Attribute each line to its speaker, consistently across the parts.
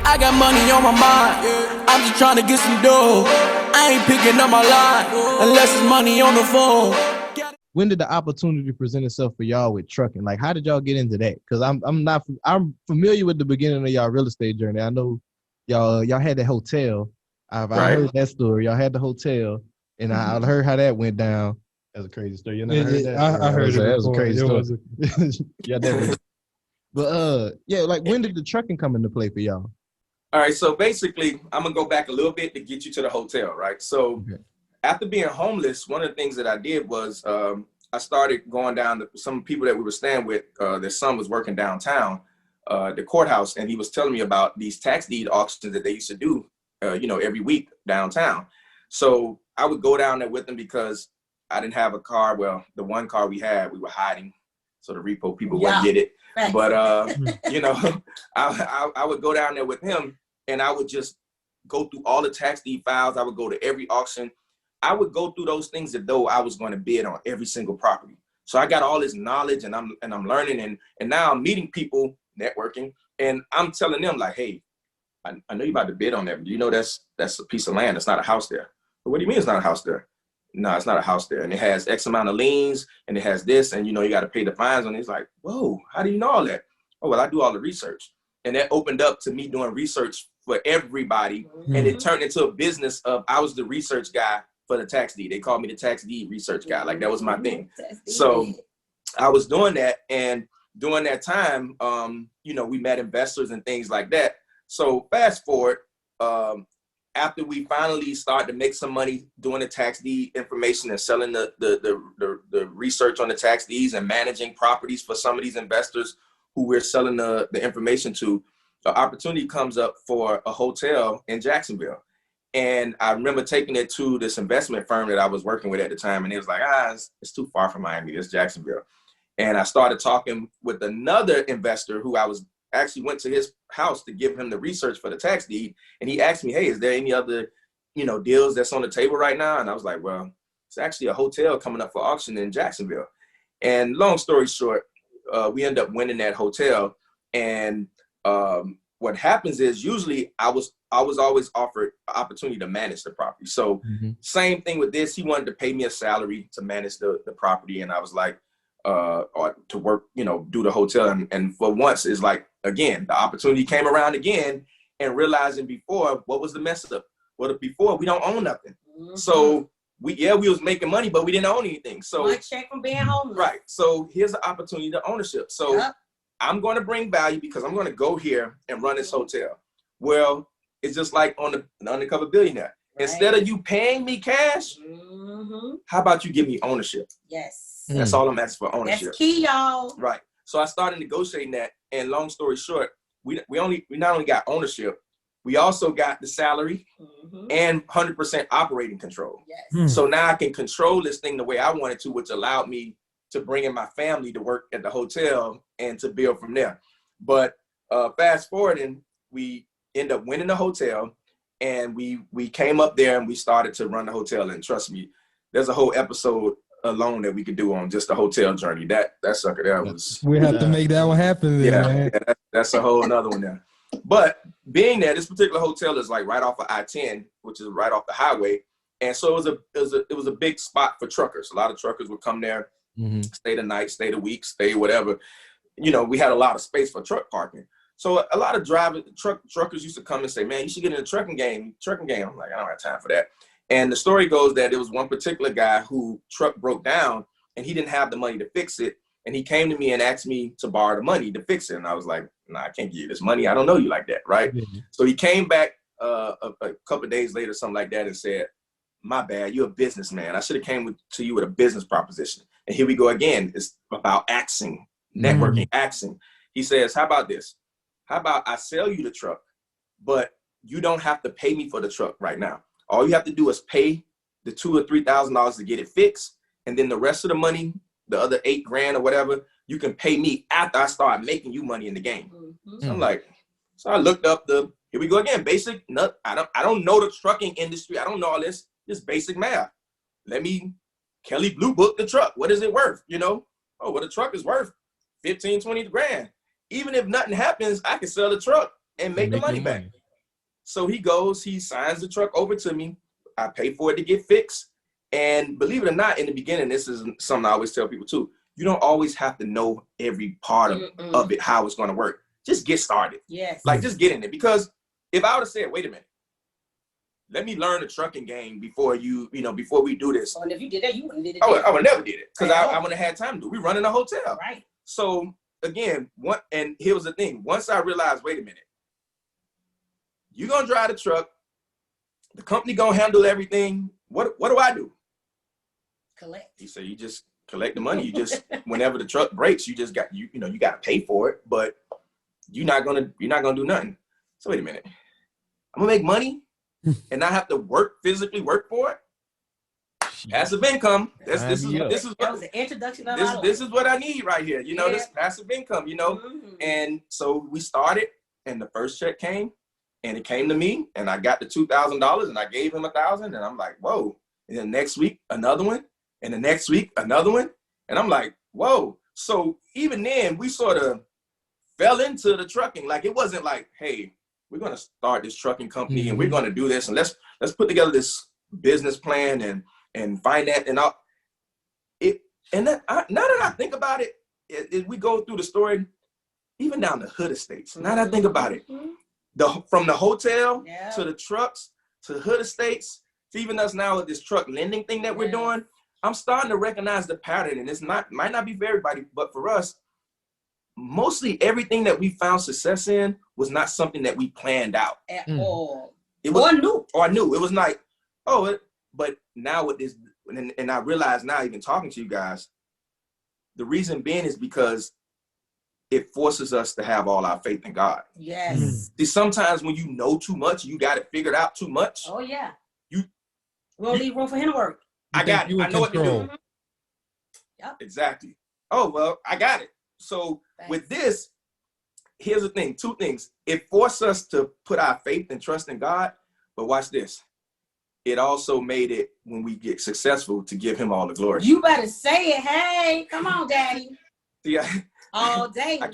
Speaker 1: I got money on my mind. I'm just trying to get some dough. I ain't picking up my line unless it's money on the phone.
Speaker 2: When did the opportunity present itself for y'all with trucking? Like, how did y'all get into that? Because I'm familiar with the beginning of y'all real estate journey. I know y'all had that hotel. I heard that story. Y'all had the hotel, and I heard how that went down. That's a crazy story. You never heard that?
Speaker 3: I heard it.
Speaker 2: That was a crazy story. Yeah, definitely. But like, when did the trucking come into play for y'all?
Speaker 4: All right, so basically, I'm gonna go back a little bit to get you to the hotel, right? So after being homeless, one of the things that I did was I started going down to some people that we were staying with. Their son was working downtown, the courthouse, and he was telling me about these tax deed auctions that they used to do, every week downtown. So I would go down there with them because I didn't have a car. Well, the one car we had, we were hiding, so the repo people wouldn't get it. Right. But I would go down there with him, and I would just go through all the tax deed files. I would go to every auction. I would go through those things as though I was going to bid on every single property. So I got all this knowledge, and I'm learning, and now I'm meeting people, networking, and I'm telling them like, hey, I know you're about to bid on that. Do you know that's a piece of land? It's not a house there. But what do you mean it's not a house there? No, it's not a house there. And it has X amount of liens, and it has this, and you got to pay the fines on it. It's like, whoa, how do you know all that? Oh, well, I do all the research. And that opened up to me doing research for everybody. Mm-hmm. And it turned into a business of, I was the research guy for the tax deed. They called me the tax deed research guy. Like, that was my thing. So I was doing that. And during that time, we met investors and things like that. So fast forward, after we finally started to make some money doing the tax deed information and selling the research on the tax deeds and managing properties for some of these investors who we're selling the information to, the opportunity comes up for a hotel in Jacksonville. And I remember taking it to this investment firm that I was working with at the time. And it was like, it's too far from Miami, it's Jacksonville. And I started talking with another investor who I was actually went to his house to give him the research for the tax deed. And he asked me, hey, is there any other, deals that's on the table right now? And I was like, well, it's actually a hotel coming up for auction in Jacksonville. And long story short, we ended up winning that hotel. And what happens is usually I was always offered an opportunity to manage the property. So same thing with this, he wanted to pay me a salary to manage the property. And I was like, or to work, do the hotel. And for once, it's like, again, the opportunity came around again, and realizing before, what was the mess up? Well, before, we don't own nothing. Mm-hmm. So we was making money, but we didn't own anything. So
Speaker 5: one check from being homeless.
Speaker 4: Right. So here's the opportunity to ownership. So I'm going to bring value because I'm going to go here and run this hotel. Well, it's just like on the Undercover Billionaire. Right. Instead of you paying me cash, how about you give me ownership?
Speaker 5: Yes.
Speaker 4: That's all I'm asking for, ownership.
Speaker 5: That's key, y'all.
Speaker 4: Right. So I started negotiating that, and long story short, we not only got ownership, we also got the salary and 100% operating control. Yes. So now I can control this thing the way I wanted to, which allowed me to bring in my family to work at the hotel and to build from there. But fast forward, and we end up winning the hotel, and we came up there and we started to run the hotel. And trust me, there's a whole episode alone that we could do on just the hotel journey. That sucker, that was...
Speaker 3: We have to make that one happen then, man.
Speaker 4: Yeah, that's a whole another one there. But being that this particular hotel is like right off of I-10, which is right off the highway. And so it was a big spot for truckers. A lot of truckers would come there, stay the night, stay the week, stay whatever. We had a lot of space for truck parking. So a lot of truckers used to come and say, man, you should get in the trucking game. I'm like, I don't have time for that. And the story goes that there was one particular guy who truck broke down and he didn't have the money to fix it. And he came to me and asked me to borrow the money to fix it. And I was like, nah, I can't give you this money. I don't know you like that, right? So he came back a couple of days later, something like that, and said, my bad, you're a businessman. I should have came to you with a business proposition. And here we go again. It's about axing, networking, axing. He says, how about this? How about I sell you the truck, but you don't have to pay me for the truck right now. All you have to do is pay the $2,000 or $3,000 to get it fixed. And then the rest of the money, the other $8,000 or whatever, you can pay me after I start making you money in the game. So I'm like, so I looked up here we go again, basic, I don't know the trucking industry. I don't know all this, just basic math. Let me Kelly Blue Book the truck. What is it worth? Oh, well, the truck is worth 15, 20 grand. Even if nothing happens, I can sell the truck and make the money back. So he goes, he signs the truck over to me. I pay for it to get fixed. And believe it or not, in the beginning, this is something I always tell people too. You don't always have to know every part of it, how it's going to work. Just get started.
Speaker 5: Yes.
Speaker 4: Like, just get in it. Because if I would have said, wait a minute, let me learn the trucking game before before we do this.
Speaker 5: Oh, and if you did that, you wouldn't did it.
Speaker 4: I would never did it because I wouldn't have had time to do it. We run in a hotel.
Speaker 5: Right.
Speaker 4: So again, and here was the thing. Once I realized, wait a minute, you're going to drive the truck. The company going to handle everything. What do I do?
Speaker 5: Collect.
Speaker 4: He said, you just collect the money. You just, whenever the truck breaks, you just got, you got to pay for it, but you're not going to do nothing. So wait a minute, I'm gonna make money and not have to physically work for it. Passive income. This is
Speaker 5: that was the introduction of
Speaker 4: this is what I need right here. This passive income, And so we started, and the first check came, and it came to me, and I got the $2,000, and I gave him $1,000, and I'm like, whoa. And then next week, another one, and the next week, another one, and I'm like, whoa. So even then, we sort of fell into the trucking. Like, it wasn't like, hey, we're gonna start this trucking company, and we're gonna do this, and let's put together this business plan and find that and all. Now that I think about it, we go through the story, even down to HoodEstates. Now that I think about it, from the hotel to the trucks to HoodEstates to even us now with this truck lending thing that we're doing, I'm starting to recognize the pattern, and might not be for everybody, but for us, mostly everything that we found success in was not something that we planned out
Speaker 5: at all.
Speaker 4: It was
Speaker 5: or
Speaker 4: knew. It was like, but now with this, and I realize now, even talking to you guys, the reason being is because it forces us to have all our faith in God.
Speaker 5: Yes.
Speaker 4: See, sometimes when you know too much, you got it figured out too much.
Speaker 5: Oh yeah. We don't leave room for him to work.
Speaker 4: I got it. I know what to do.
Speaker 5: Yep.
Speaker 4: Exactly. Oh, well, I got it. So with this, here's the thing, two things. It forced us to put our faith and trust in God, but watch this. It also made it, when we get successful, to give him all the glory.
Speaker 5: You better say it. Hey, come on, Daddy.
Speaker 4: See,
Speaker 5: all day.
Speaker 4: I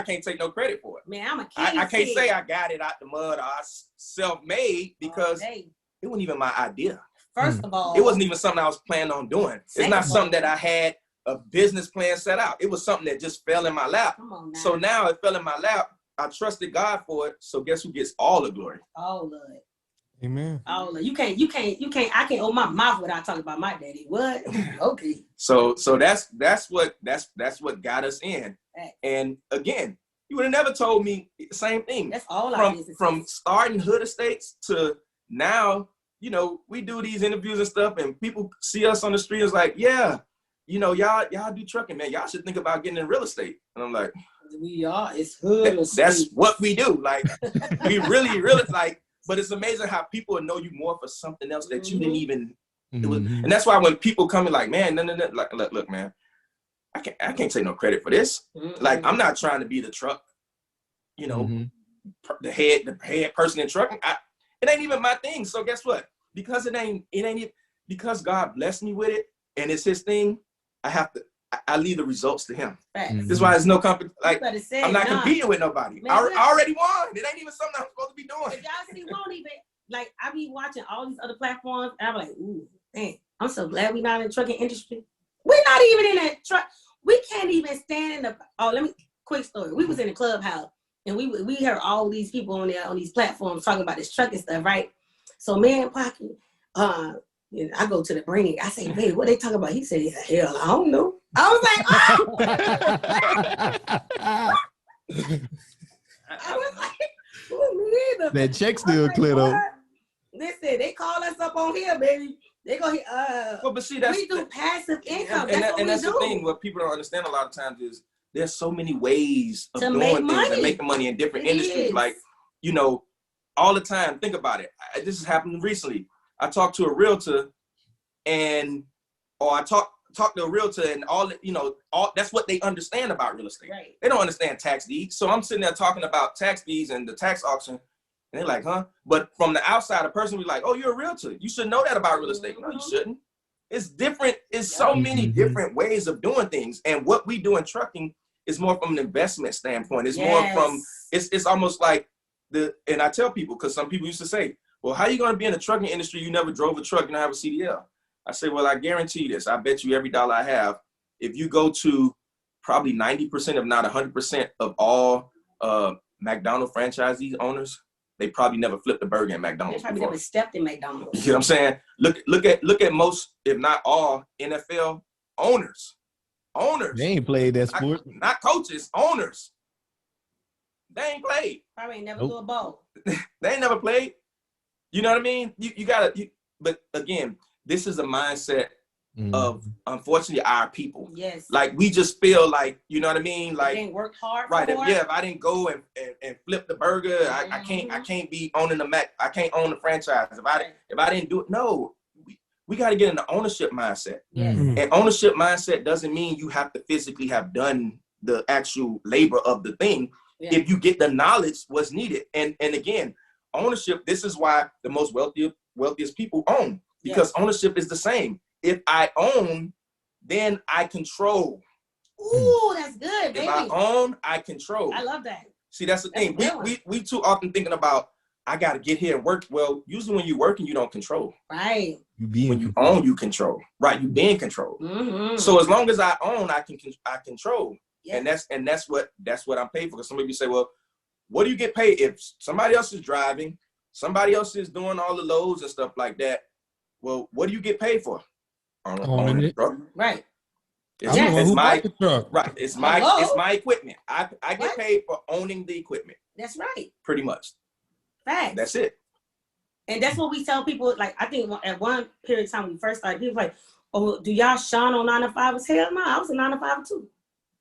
Speaker 4: can't take no credit for it.
Speaker 5: Man, I'm a kid.
Speaker 4: I can't say I got it out the mud or I self-made, because it wasn't even my idea.
Speaker 5: First of all,
Speaker 4: it wasn't even something I was planning on doing. It's not something that I had a business plan set out. It was something that just fell in my lap.
Speaker 5: Come on now.
Speaker 4: So now it fell in my lap. I trusted God for it. So guess who gets all the glory?
Speaker 5: All of it.
Speaker 3: Amen.
Speaker 5: All of it. You can't. I can't open my mouth without talking about my daddy. What? Okay.
Speaker 4: So that's what got us in. And again, you would have never told me the same thing.
Speaker 5: That's all
Speaker 4: from starting HoodEstates to now. We do these interviews and stuff, and people see us on the street. It's like, yeah, y'all do trucking, man. Y'all should think about getting in real estate. And I'm like,
Speaker 5: we are. It's hood.
Speaker 4: That's what we do. Like, we really like. But it's amazing how people know you more for something else that you didn't even. And that's why when people come in, like, man, no, like, look, man, I can't take no credit for this. Like, I'm not trying to be the truck, the head person in trucking. It ain't even my thing. So guess what? Because it ain't because God blessed me with it and it's his thing, I leave the results to him. This is why there's no company. Like, I'm not competing with nobody. Man, I already won. It ain't even something I'm supposed to be doing.
Speaker 5: If y'all see, we don't even, like, I be watching all these other platforms and I'm like, ooh, man, I'm so glad we not in the trucking industry. We're not even in that truck. We can't even stand in the, quick story. We was in the clubhouse. And we heard all these people on these platforms talking about this trucking stuff, right? So me and Paki, I go to the brain. I say, "Hey, what they talking about?" He said, "Hell, I don't know." I was like, "Oh!" I was like, "Me either."
Speaker 2: That check still
Speaker 5: like,
Speaker 2: clear though.
Speaker 5: Listen, they call us up on here, baby. They go here.
Speaker 4: Well, but see,
Speaker 5: we do passive income.
Speaker 4: That's the thing. What people don't understand a lot of times is there's so many ways of doing things and making money in different industries. Like, all the time. Think about it. This has happened recently. I talked to a realtor, or I talked to a realtor, and all that's what they understand about real estate.
Speaker 5: Right.
Speaker 4: They don't understand tax deeds. So I'm sitting there talking about tax deeds and the tax auction, and they're like, huh? But from the outside, a person will be like, oh, you're a realtor. You should know that about real estate. No, you shouldn't. It's different. It's so many different ways of doing things. And what we do in trucking is more from an investment standpoint. It's more from, it's almost like and I tell people, because some people used to say, well, how are you going to be in the trucking industry? You never drove a truck, you don't have a CDL. I say, well, I guarantee this. I bet you every dollar I have, if you go to probably 90%, if not 100% of all McDonald's franchisee owners, they probably never flipped a burger in McDonald's.
Speaker 5: They probably
Speaker 4: before.
Speaker 5: never stepped in McDonald's.
Speaker 4: You know what I'm saying? Look at most, if not all, NFL owners.
Speaker 2: They ain't played that sport.
Speaker 4: Not coaches, owners. They ain't played.
Speaker 5: Probably ain't never threw a ball.
Speaker 4: They ain't never played. You know what I mean? You gotta. But again, this is a mindset of, unfortunately, our people.
Speaker 5: Yes.
Speaker 4: Like, we just feel like, you know what I mean? Like,
Speaker 5: they ain't worked hard.
Speaker 4: Right. If I didn't go and flip the burger, I can't be owning the Mac. I can't own the franchise. If I didn't do it, no. We got to get in the ownership mindset.
Speaker 5: Yes.
Speaker 4: And ownership mindset doesn't mean you have to physically have done the actual labor of the thing. Yeah. If you get the knowledge, what's needed. And again, ownership, this is why the most wealthiest people own, because ownership is the same. If I own, then I control.
Speaker 5: Ooh, that's good, baby.
Speaker 4: If I own, I control.
Speaker 5: I love that.
Speaker 4: See, that's the thing. We too often thinking about, I got to get here and work. Well, usually when you're working, you don't control.
Speaker 5: Right.
Speaker 4: When you own, you control. Right. You be in control. Mm-hmm. So as long as I own, I control. Yes. And that's what I'm paid for. Because some of you say, well, what do you get paid if somebody else is driving, somebody else is doing all the loads and stuff like that? Well, what do you get paid for? Owning the truck.
Speaker 5: Right.
Speaker 4: It's my truck. Right. It's my equipment. I get paid for owning the equipment.
Speaker 5: That's right.
Speaker 4: Pretty much.
Speaker 5: Facts.
Speaker 4: That's it.
Speaker 5: And that's what we tell people. Like, I think at one period of time when we first started, people were like, oh, do y'all shine on 9-to-5ers? Hell no, I was a 9-to-5er too.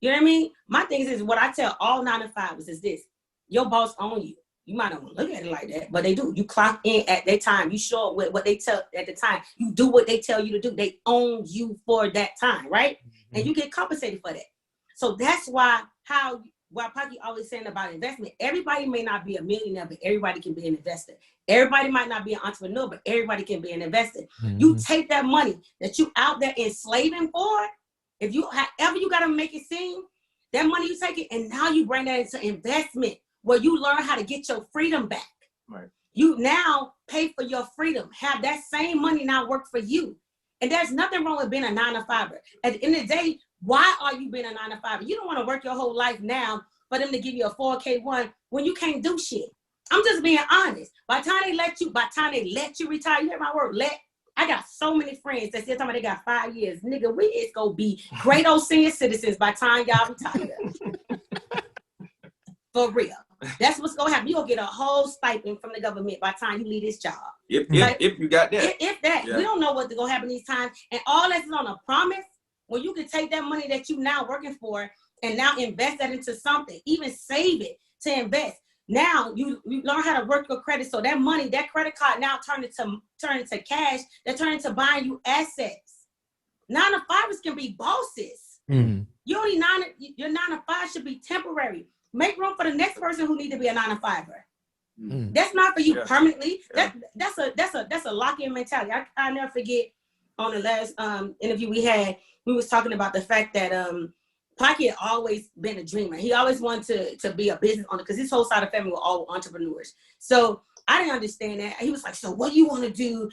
Speaker 5: You know what I mean? My thing is what I tell all 9-to-5ers is this: your boss own you. You might not want to look at it like that, but they do. You clock in at their time. You show up with what they tell at the time. You do what they tell you to do. They own you for that time, right? Mm-hmm. And you get compensated for that. So that's why Paki always saying about investment. Everybody may not be a millionaire, but everybody can be an investor. Everybody might not be an entrepreneur, but everybody can be an investor. Mm-hmm. You take that money that you out there enslaving for. If you however you got to make it seem, that money you take it, and now you bring that into investment where you learn how to get your freedom back.
Speaker 4: Right.
Speaker 5: You now pay for your freedom. Have that same money now work for you. And there's nothing wrong with being a 9-to-5er. At the end of the day, why are you being a 9-to-5er? You don't want to work your whole life now for them to give you a 4K1 when you can't do shit. I'm just being honest. By the time they let you retire, you hear my word, I got so many friends that still talking about they got 5 years. Nigga, we is gonna be great old senior citizens by the time y'all retire. For real. That's what's gonna happen. You're gonna get a whole stipend from the government by the time you leave this job.
Speaker 4: If you got that.
Speaker 5: If that. Yeah. We don't know what's gonna happen these times. And all that's on a promise, when you can take that money that you now working for and now invest that into something, even save it to invest. Now you learn how to work your credit, so that money, that credit card now turn into cash, that turn into buying you assets. 9-to-5ers can be bosses. Mm-hmm. Your 9-to-5 should be temporary. Make room for the next person who need to be a 9-to-5er. Mm-hmm. That's not for you permanently. Yeah. That's a lock-in mentality. I never forget on the last interview we had, we was talking about the fact that Paki had always been a dreamer. He always wanted to be a business owner because his whole side of the family were all entrepreneurs. So I didn't understand that. He was like, so what do you want to do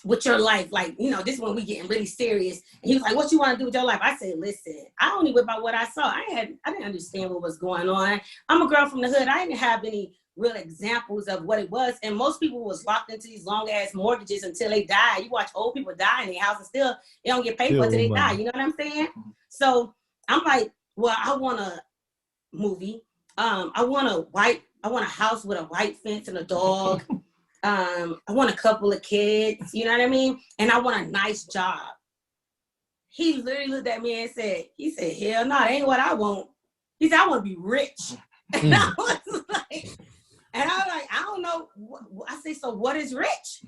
Speaker 5: with your life? Like, this is when we getting really serious. And he was like, what you want to do with your life? I said, listen, I only went by what I saw. I didn't understand what was going on. I'm a girl from the hood. I didn't have any real examples of what it was. And most people was locked into these long ass mortgages until they die. You watch old people die in their house and still they don't get paid for it until they die. You know what I'm saying? So I'm like, well, I want a movie. I want a house with a white fence and a dog. I want a couple of kids, you know what I mean? And I want a nice job. He literally looked at me and said, hell no, that ain't what I want. He said, I want to be rich. And I was like, I don't know. I say, so what is rich?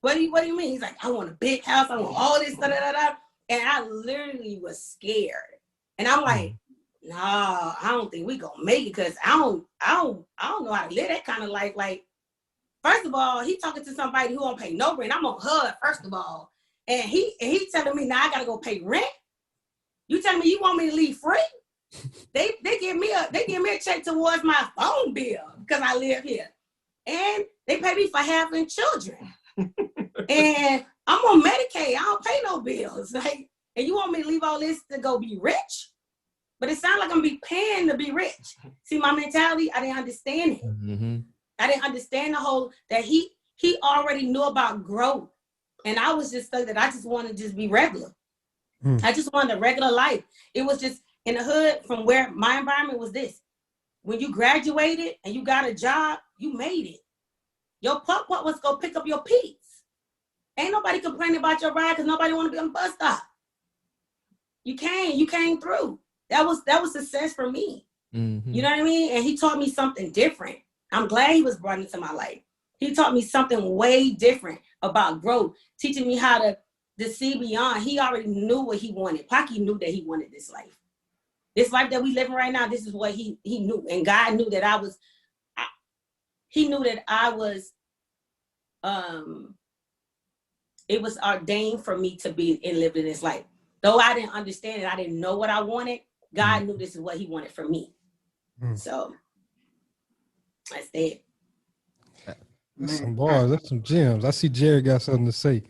Speaker 5: What do you mean? He's like, I want a big house. I want all this, da, da, da, da. And I literally was scared. And I'm like, no, I don't think we gonna make it because I don't know how to live that kind of life. Like, first of all, he talking to somebody who don't pay no rent. I'm on HUD, first of all. And he telling me now I gotta go pay rent. You telling me you want me to leave free? They give me a check towards my phone bill because I live here, and they pay me for having children. And I'm on Medicaid. I don't pay no bills. Like, and you want me to leave all this to go be rich? But it sounds like I'm be paying to be rich. See my mentality? I didn't understand it.
Speaker 2: Mm-hmm.
Speaker 5: I didn't understand the whole that he already knew about growth, and I was just stuck that I just wanted to just be regular. I just wanted a regular life. It was just in the hood from where my environment was this. When you graduated and you got a job, you made it. Your pup was go pick up your peeps. Ain't nobody complaining about your ride because nobody want to be on the bus stop. You came through. That was success for me. Mm-hmm. You know what I mean? And he taught me something different. I'm glad he was brought into my life. He taught me something way different about growth, teaching me how to see beyond. He already knew what he wanted. Paki knew that he wanted this life. This life that we living right now, this is what he knew. And God knew that he knew that I was, it was ordained for me to be and live in this life. Though I didn't understand it, I didn't know what I wanted, God knew this is what he wanted for me. So, that's it.
Speaker 3: That's some bars. That's some gems. I see Jerry got something to say.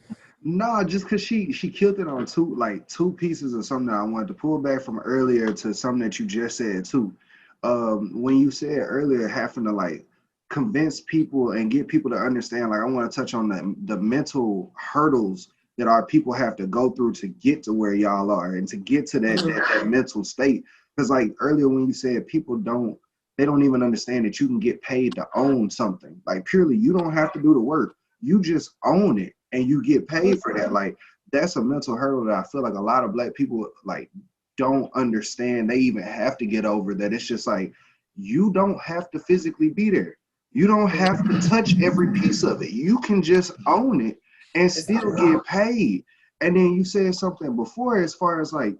Speaker 6: No, just because she killed it on two pieces of something that I wanted to pull back from earlier to something that you just said too. When you said earlier having to like convince people and get people to understand, like I want to touch on the mental hurdles that our people have to go through to get to where y'all are and to get to that mental state. Because like earlier when you said people don't even understand that you can get paid to own something. Like purely, you don't have to do the work. You just own it and you get paid for that. Like that's a mental hurdle that I feel like a lot of Black people like don't understand. They even have to get over that. It's just like, you don't have to physically be there. You don't have to touch every piece of it. You can just own it and still get paid. And then you said something before as far as like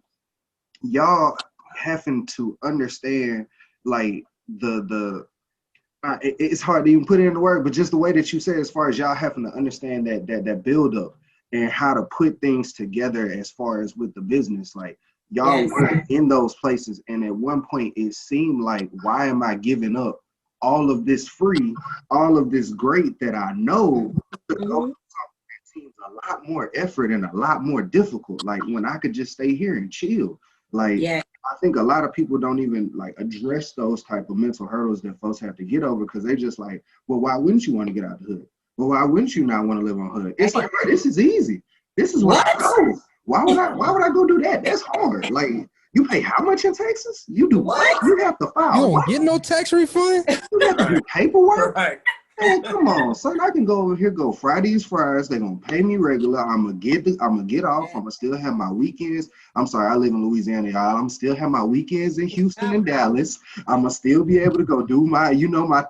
Speaker 6: y'all having to understand like it's hard to even put it into word, but just the way that you said, as far as y'all having to understand that build up and how to put things together as far as with the business, like y'all were in those places. And at one point it seemed like, why am I giving up all of this free, all of this great that I know to go something that seems a lot more effort and a lot more difficult. Like when I could just stay here and chill. Like, I think a lot of people don't even like address those type of mental hurdles that folks have to get over because they just like, well, why wouldn't you want to get out the hood? Well, why wouldn't you not want to live on hood? It's like, bro, this is easy. This is what I know. Why would I go do that? That's hard. Like, you pay how much in Texas? You do what? You have to file.
Speaker 3: You don't get no tax refund?
Speaker 6: You have to do paperwork?
Speaker 4: Right.
Speaker 6: Hey, come on, son. I can go over here, go Fridays, Fridays. They're gonna pay me regular. I'm gonna get off. I'm gonna still have my weekends. I'm sorry, I live in Louisiana, y'all. I'm still have my weekends in Houston and Dallas. I'm gonna still be able to go do my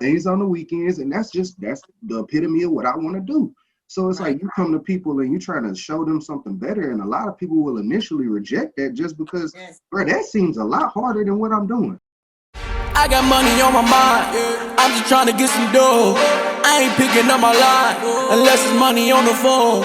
Speaker 6: things on the weekends, and that's the epitome of what I want to do. So it's like you come to people and you trying to show them something better, and a lot of people will initially reject that just because, bro, that seems a lot harder than what I'm doing.
Speaker 1: I got money on my mind, I'm just trying to get some dough. I ain't picking up my line unless it's money on the phone.